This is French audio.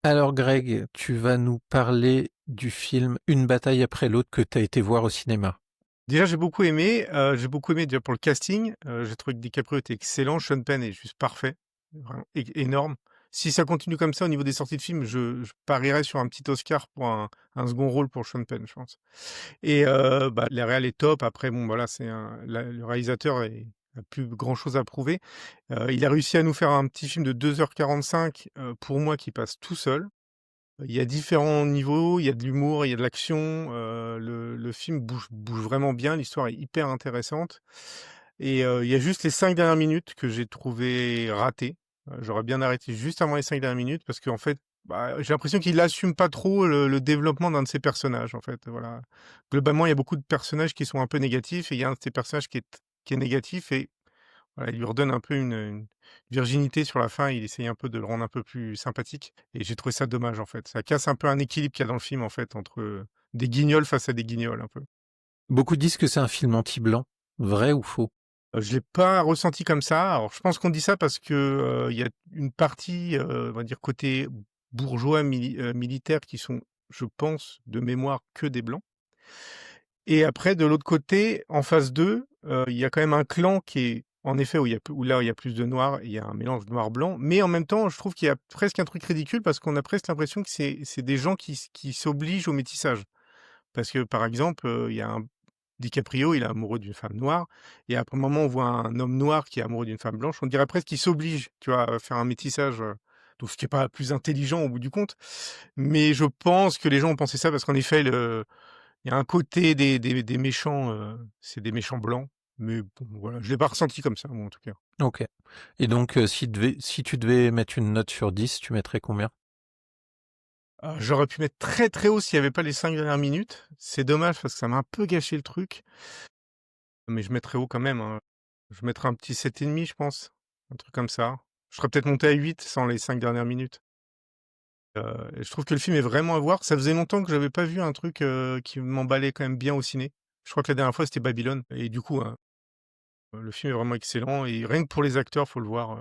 Alors Greg, tu vas nous parler du film Une bataille après l'autre que tu as été voir au cinéma. Déjà, j'ai beaucoup aimé déjà pour le casting. J'ai trouvé que DiCaprio était excellent. Sean Penn est juste parfait, vraiment énorme. Si ça continue comme ça au niveau des sorties de films, je parierais sur un petit Oscar pour un second rôle pour Sean Penn, je pense. Et bah, la réal est top. Après, bon, voilà, le réalisateur a plus grand chose à prouver. Il a réussi à nous faire un petit film de 2h45, pour moi, qui passe tout seul. Il y a différents niveaux, il y a de l'humour, il y a de l'action, le film bouge vraiment bien, l'histoire est hyper intéressante et il y a juste les 5 dernières minutes que j'ai trouvées ratées. J'aurais bien arrêté juste avant les 5 dernières minutes parce qu'en fait, bah, j'ai l'impression qu'il assume pas trop le développement d'un de ses personnages, en fait, voilà. Globalement, il y a beaucoup de personnages qui sont un peu négatifs et il y a un de ces personnages qui est négatif et voilà, il lui redonne un peu une virginité sur la fin, il essaye un peu de le rendre un peu plus sympathique et j'ai trouvé ça dommage, en fait. Ça casse un peu un équilibre qu'il y a dans le film, en fait, entre, des guignols face à des guignols, un peu. Beaucoup disent que c'est un film anti-blanc. Vrai ou faux? Je l'ai pas ressenti comme ça. Alors je pense qu'on dit ça parce que, il y a une partie, on va dire côté bourgeois militaires qui sont, je pense, de mémoire, que des blancs et après de l'autre côté, en face d'eux, il y a quand même un clan qui est en effet où là, il y a plus de noirs, il y a un mélange noir-blanc, mais en même temps, je trouve qu'il y a presque un truc ridicule parce qu'on a presque l'impression que c'est des gens qui s'obligent au métissage. Parce que, par exemple, il y a un DiCaprio, il est amoureux d'une femme noire et après un moment, on voit un homme noir qui est amoureux d'une femme blanche. On dirait presque qu'il s'oblige, tu vois, à faire un métissage, donc ce qui est pas plus intelligent au bout du compte. Mais je pense que les gens ont pensé ça parce qu'en effet, il y a un côté des méchants, c'est des méchants blancs, mais bon, voilà, je l'ai pas ressenti comme ça, moi, en tout cas. Ok. Et donc, si tu devais mettre une note sur 10, tu mettrais combien? J'aurais pu mettre très, très haut s'il y avait pas les 5 dernières minutes. C'est dommage parce que ça m'a un peu gâché le truc, mais je mettrais haut quand même, hein. Je mettrais un petit 7,5, je pense, un truc comme ça. Je serais peut-être monté à 8 sans les 5 dernières minutes. Et je trouve que le film est vraiment à voir. Ça faisait longtemps que j'avais pas vu un truc, qui m'emballait quand même bien au ciné. Je crois que la dernière fois, c'était Babylone et du coup, hein, le film est vraiment excellent et rien que pour les acteurs, faut le voir,